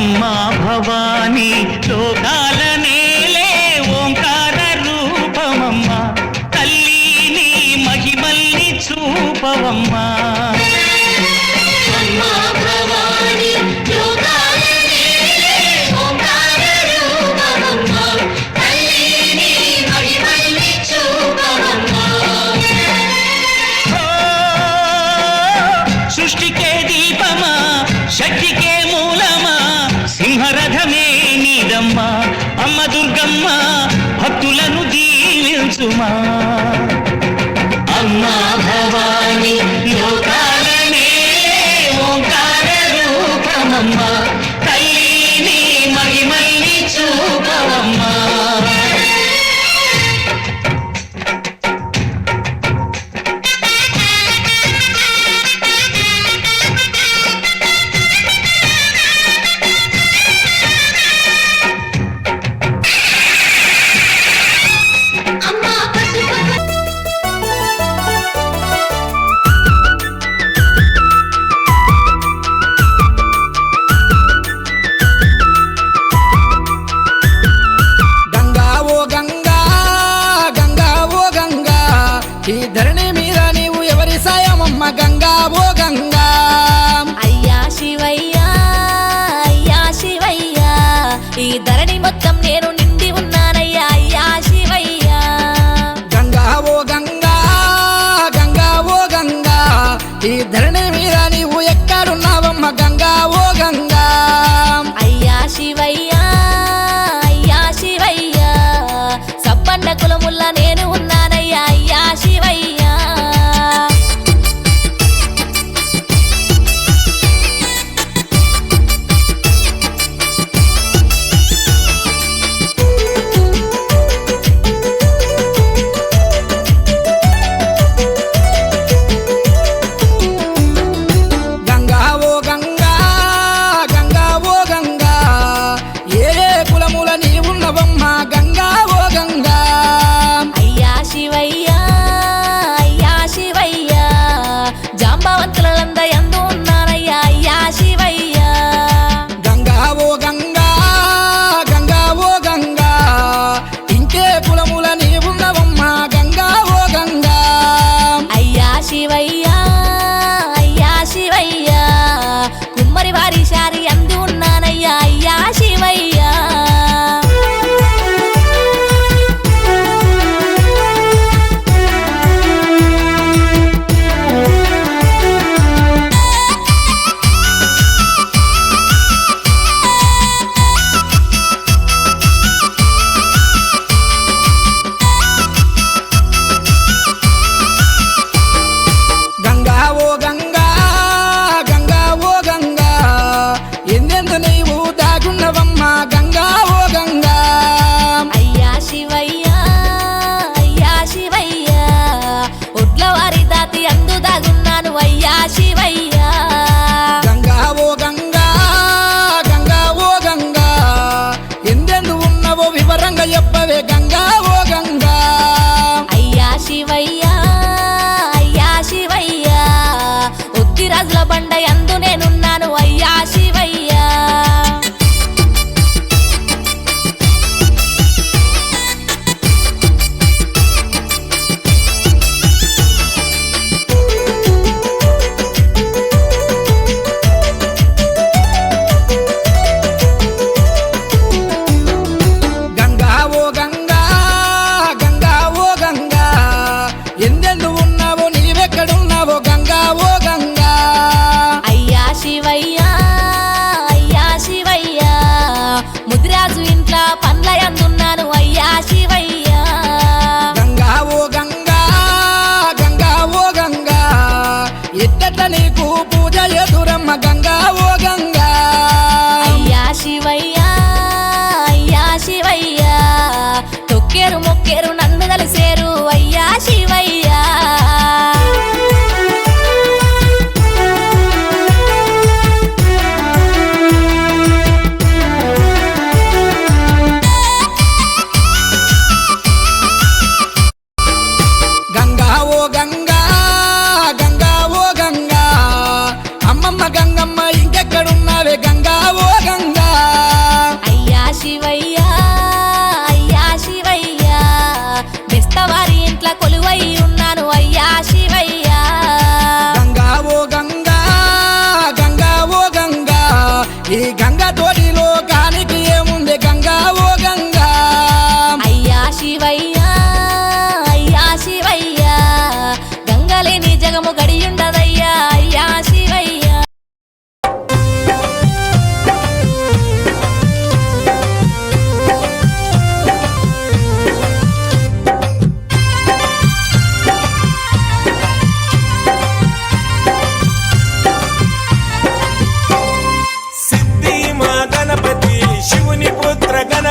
అమ్మా భవానీ లోకాల నేలే ఓంకార రూపమమ్మా తల్లి నీ మహిమల్ని చూపవమ్మా సృష్టికే దీపమా శక్తికే మూలమా సింహరథమే నీదమ్మా అమ్మ దుర్గమ్మ భక్తులను దీవించుమా అమ్మా భవానీ లోకాల నేలే ఓంకార రూపమమ్మా తల్లి నీ మహిమల్ని చూపవమ్మా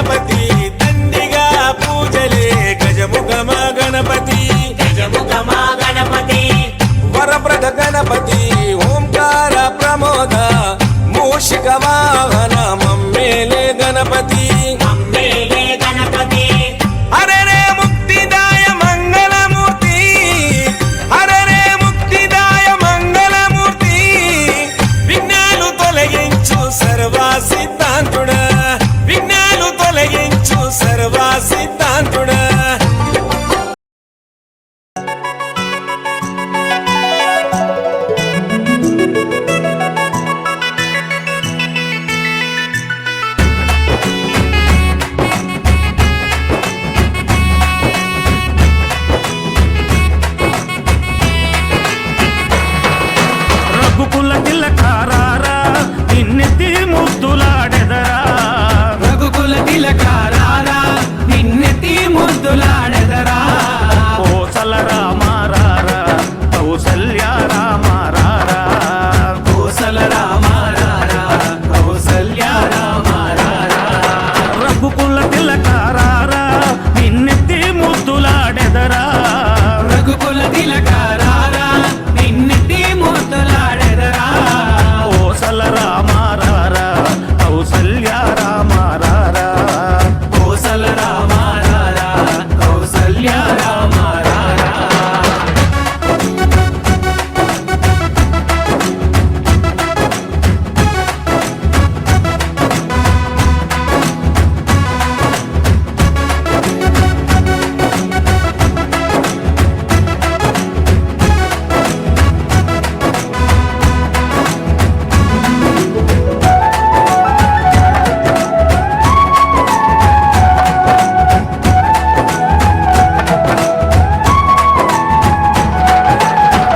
గణపతి దండిగా పూజలే గజముఖమ గణపతి వరప్రద గణపతి ఓంకార ప్రమోద మూషిక వాహన మమ్మేలే గణపతి హరరే ముక్తిదాయ మంగళమూర్తి హరరే ముక్తిదాయ మంగళమూర్తి విఘ్నాలు తొలగించు సర్వ సిద్ధాంతుడా విఘ్నాలు తొలగించు సర్వ సిద్ధాంతుడా రఘుకుల తిలకారారా నిన్నెత్తి ముద్దులాడెదరా రఘుకుల తిలకారారా నిన్నెత్తి ముద్దులాడెదరా కోసల రామారారా కౌసల్య రామారారా కోసల రామారారా కౌసల్య రామారారా రఘుకుల తిలకారారా నిన్నెత్తి ముద్దులాడెదరా రఘుకుల తిలకారారా నిన్నెత్తి ముద్దులాడెదరా కోసల రామారారా కౌసల్య రామారారా కోసల రామారారా కౌసల్య రామారారా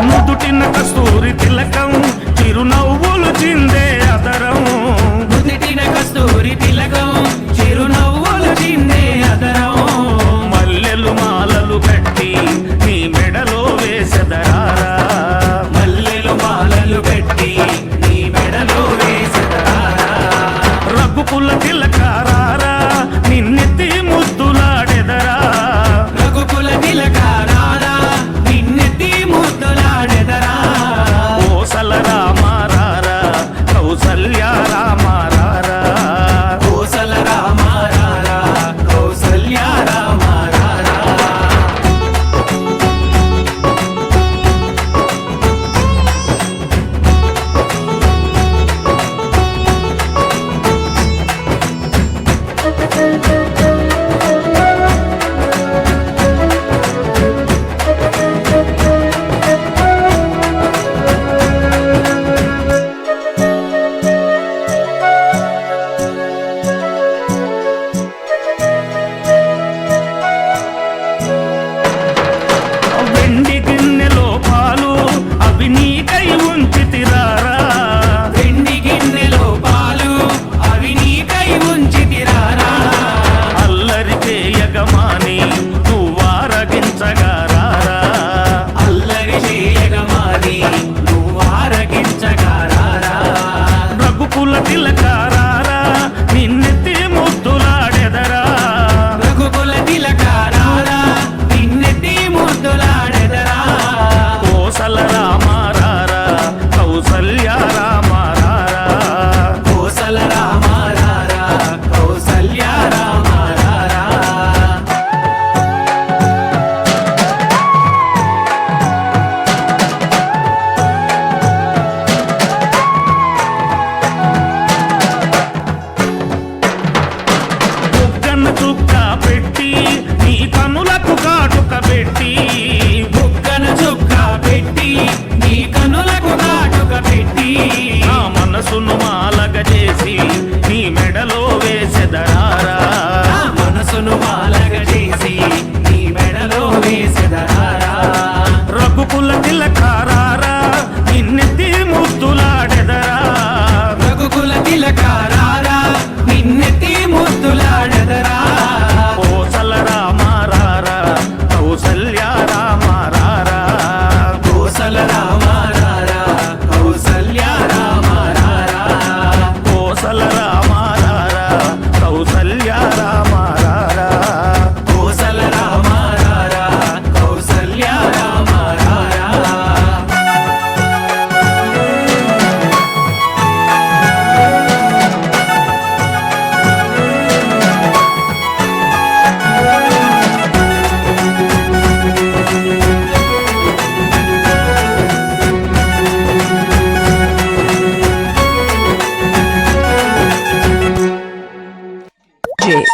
నుదుటిన కస్తూరి తిలకం చిరునవ్వులు చిందే అదరం నుదిటిన కస్తూరి తిలకం చిరునవ్వులు చిందే అదరం మల్లెలు మాలలు కట్టి నీ మెడలో వేసెదరారా మల్లెలు మాలలు పెట్టి నీ మెడలో వేసెదరారా రఘుకుల తిలకారారా నిన్నెత్తి ముద్దులాడెదరా రఘుకుల తిలకారారా నిన్నెత్తి ముద్దులాడెదరా Kosala రామారారా Kaushalya రామారారా Kosala రామారారా Kaushalya రామారారా DJ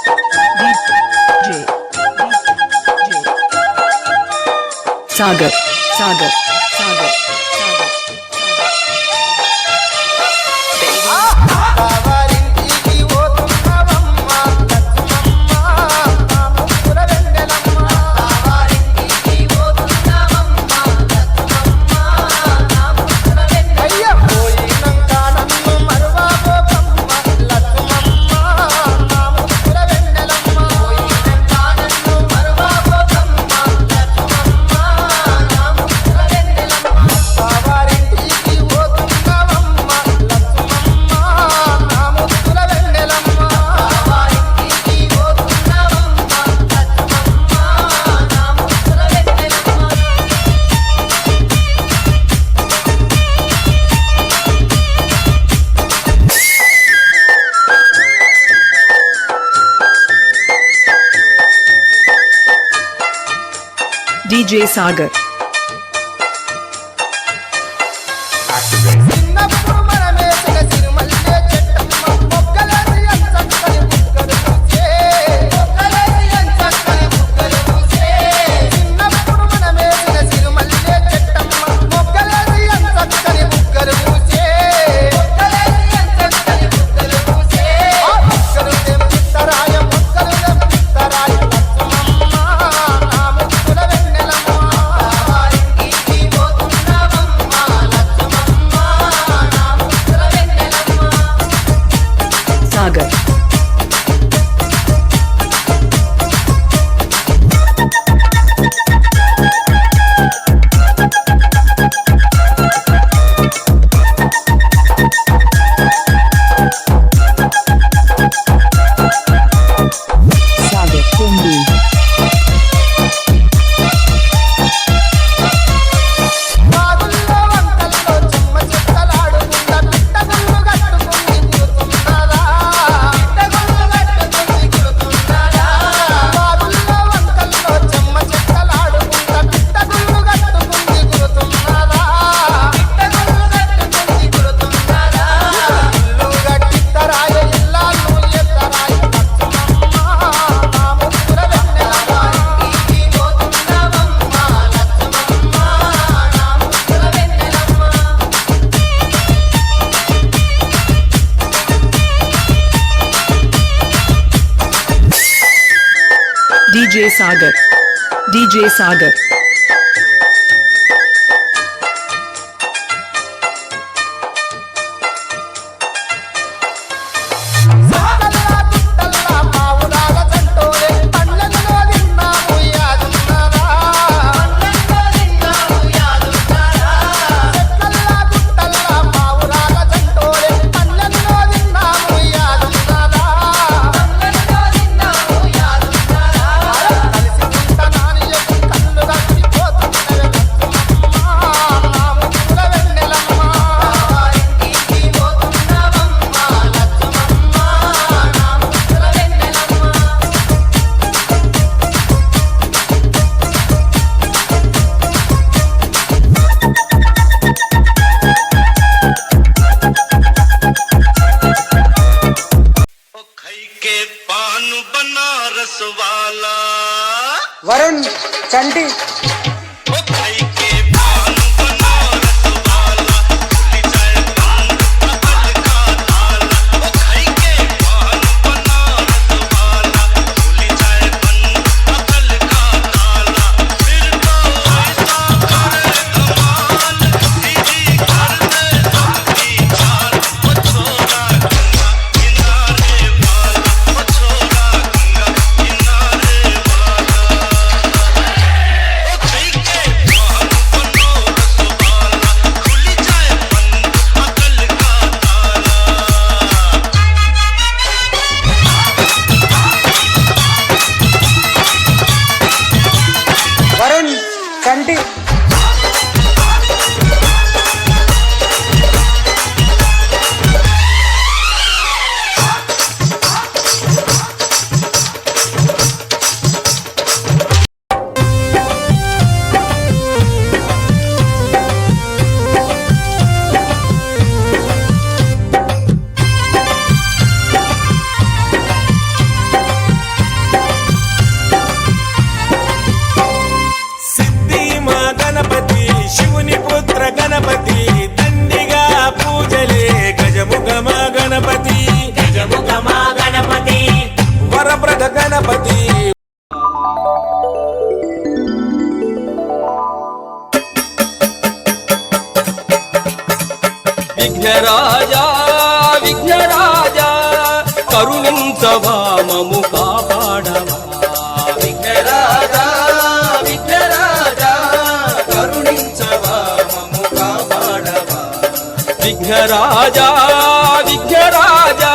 Sagar DJ Sagar DJ Sagar Varun Chandi Take Vighnaraja Vighnaraja కరుణించవా మము కాపాడవా విఘ్నరాజా విఘ్నరాజా కరుణించవా మము కాపాడవా విఘ్నరాజా విఘ్నరాజా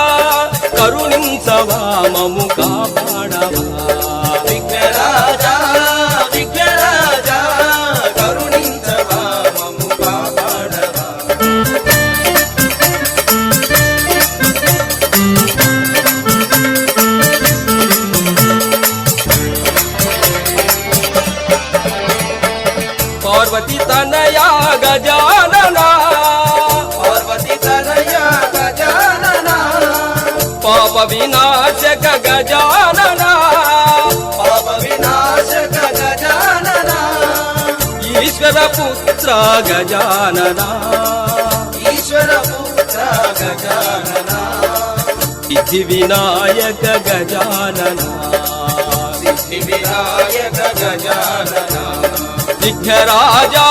కరుణించవా మము కాపాడవా విఘ్నరాజా విఘ్నరాజా కరుణించవా మము కాపాడవా పార్వతి తనయా గజాననా పార్వతి తనయా గజాననా పాప వినాశక గజాననా పాప వినాశక గజాననా ఈశ్వర పుత్ర గజాననా ఈశ్వర పుత్ర గజాననా సిద్ధి వినాయక గజాననా సిద్ధి వినాయక గజాననా విఘ్నరాజా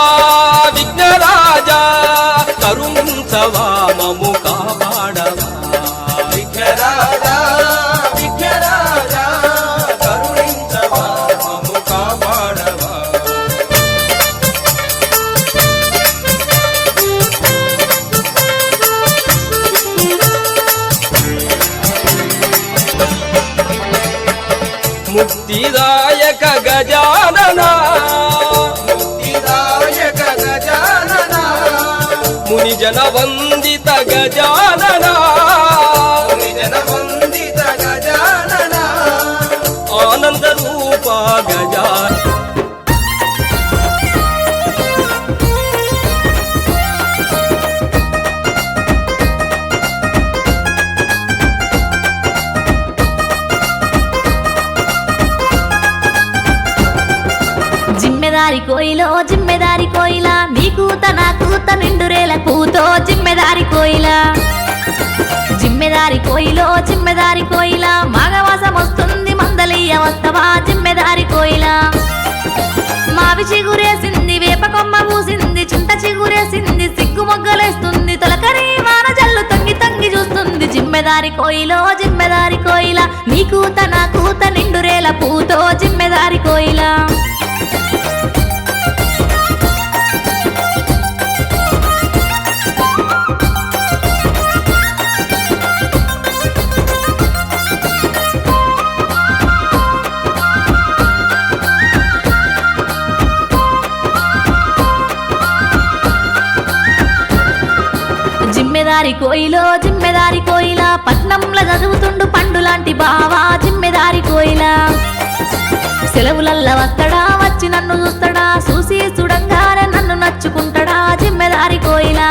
విఘ్నరాజా కరుణించవా మము కాపాడవా విఘ్నరాజా విఘ్నరాజా కరుణించవా మము కాపాడవా ముక్తిదాయక గజాననా ముక్తిదాయక గజాననా మునిజన వందిత గజాననా మునిజన వందిత గజాననా ఆనంద రూప గజాన జిమ్మెదారి కోయిలో జిమ్మెదారి కోయిలా నీ కూత నా కూత నిండురేల కూతో జిమ్మెదారి కోయిలా జిమ్మెదారి కోయిలో జిమ్మెదారి కోయిలా మాఘవాసం వస్తుంది మందలియ వస్తవా జిమ్మెదారి కోయిలా మావి చిగురేసింది వేప కొమ్మ పూసింది చింత చిగురేసింది సిగ్గు మొగ్గలేస్తుంది తొలకరి వాన జల్లు తొంగి తొంగి చూస్తుంది జిమ్మెదారి కోయిలో జిమ్మెదారి కోయిలా నీ కూత నా కూత నిండురేల పూతో జిమ్మెదారి కోయిలా జిమ్మెదారి కోయిలో జిమ్మెదారి కోయిలా పట్నంలో చదువుతుండు పండు లాంటి బావా జిమ్మెదారి కోయిలా సెలవులల్ల వస్తడా వచ్చి నన్ను చూస్తడా చూసి చూడంగానే నన్ను నచ్చుకుంటడా జిమ్మెదారి కోయిలా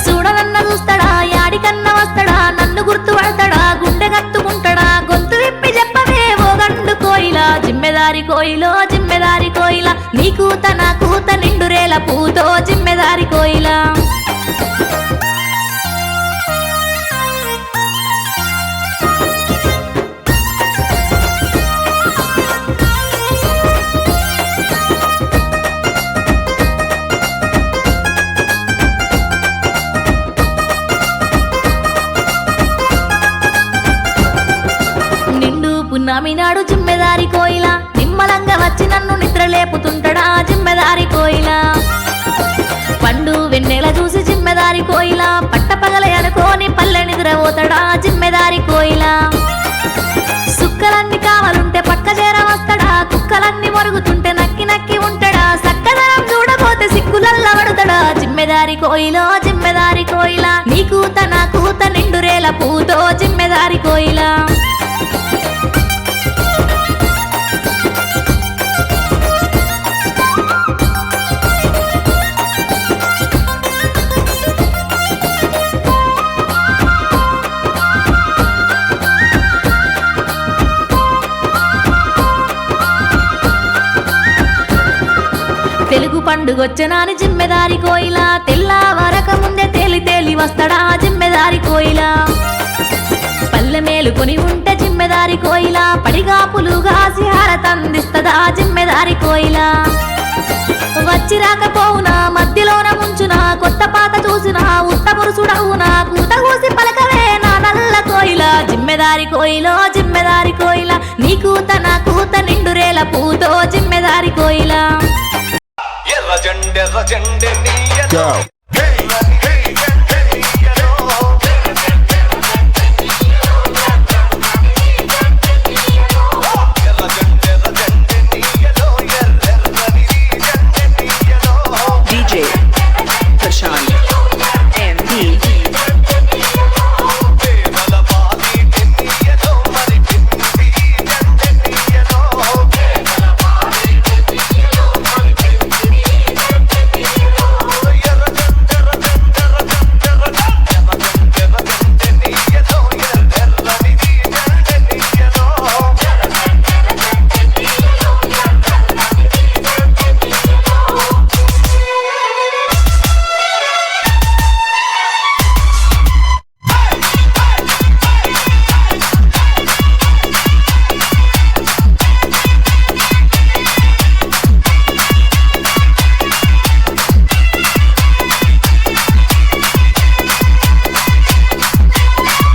చూడనన్న చూస్తడా యాడికన్న వస్తడా నన్ను గుర్తుపడతాడా గుండె కత్తుకుంటడా గొంతు విప్పి చెప్పవే ఓ గండు కోయిలా జిమ్మెదారి కోయిలో జిమ్మెదారి కోయిలా నీ కూత నా కూత నిండురేల పూతో జిమ్మెదారి కోయిలా పున్నమినాడు జిమ్మెదారి కోయిలా నిమ్మలంగా వచ్చి నన్ను నిద్ర లేపుతుంటడా జిమ్మెదారి కోయిలా పండు వెన్నెల చూసి జిమ్మెదారి కోయిలా పట్టపగల అనుకోని పల్లె నిద్రపోతాడా జిమ్మెదారి కోయిలా సుక్కలన్నీ కావాలుంటే పక్క చేర వస్తాడా కుక్కలన్నీ మొరుగుతుంటే నక్కి నక్కి ఉంటాడా సక్కదనం చూడబోతే సిక్కులల్ల పడతాడా జిమ్మెదారి కోయిలో జిమ్మెదారి కోయిలా నీ కూత నా కూత నిండురేల పూతో జిమ్మెదారి కోయిలా తెలుగు పండుగొచ్చనాని జిమ్మెదారి కోయిలా తెల్లవారక ముందే తేలి తేలి వస్తాడా జిమ్మెదారి కోయిలా పల్లె మేలుకొని ఉంటే జిమ్మెదారి కోయిలా పడిగాపులుగా హారతందిస్తదా జిమ్మెదారి కోయిలా వచ్చి రాకపోవునా మధ్యలోన ముంచునా కొత్త పాత చూసినా ఉత్త పురుషుడవునా కూత కూసి పలకవే నా నల్ల కోయిల జిమ్మెదారి కోయిలో జిమ్మెదారి కోయిల నీ కూత నా కూత నిండురేల పూతో జిమ్మెదారి కోయిల ఎర్ర జెండె నీయలో DJ Prashant MD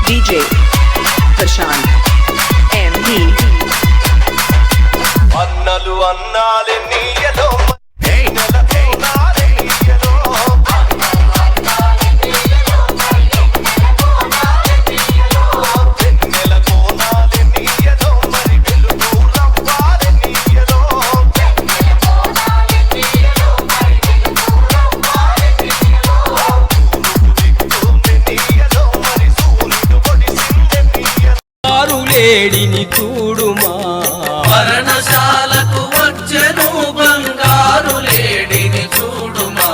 DJ Prashant MD అన్నలు అన్నాలే నీయలో లేడిని చూడుమా పర్ణశాలకు వచ్చెను బంగారు లేడిని చూడుమా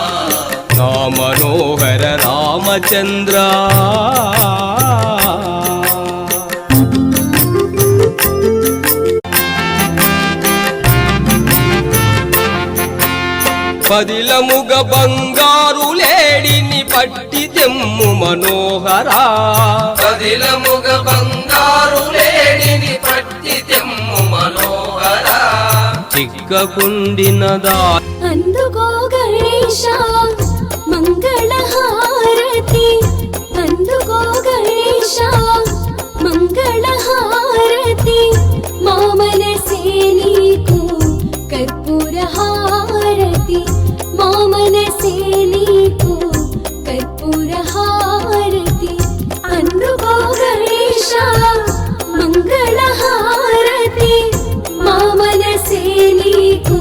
నా మనోహర రామచంద్ర పదిలముగ బంగారు లేడిని పట్టి తెమ్ము మనోహరా పదిలముగ బంగారు లేడిని పట్టి తెమ్ము మనోహరా చిక్కకుండినదా అందుకో గణేశ మంగళహారతి అందుకో గణేశ మంగళహారతి మా మనసే నీకు కర్పూర హారతి మా మనసే నీకు కర్పూర హారతి అందుకో గణేశ మంగళహారతి మా మనసే నీకు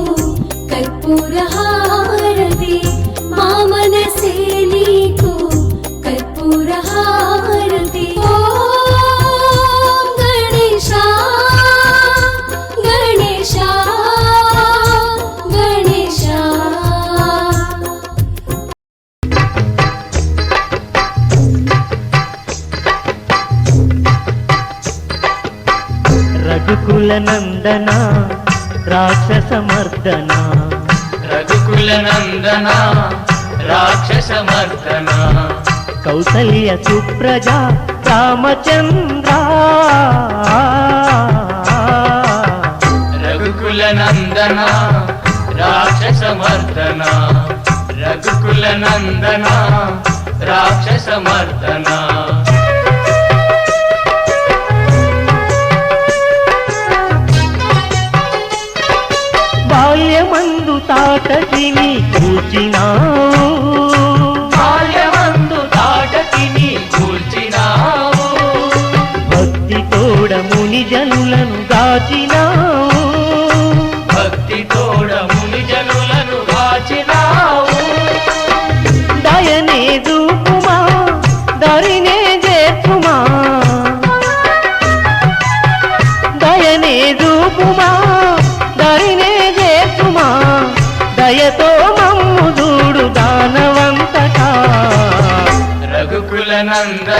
కర్పూర హారతి మా మనసే నీకు కర్పూర హారతి ఓం గణేశ గణేశ గణేశ రఘుకుల నందన రాక్షస మర్దన రఘుకుల నందన రాక్షస మర్దన కౌసల్య సుప్రజ రామచంద్ర రఘుకుల నందన రాక్షస మర్దన రఘుకుల నందన రాక్షస మర్దన బాల్యమందు తాటకిని కూర్చినావు బాల్యమందు తాటకిని కూల్చినావు భక్తి తోడ ముని జనులను గాచినావు భక్తి తోడ ముని జనులను కాచినావు దయనే దూపుమా దరినే చేర్చుమా దయనే దూపుమా దరినే చేర్చుమా దయతో మమ్ము చూడు దానవంతటా రఘుకుల నందన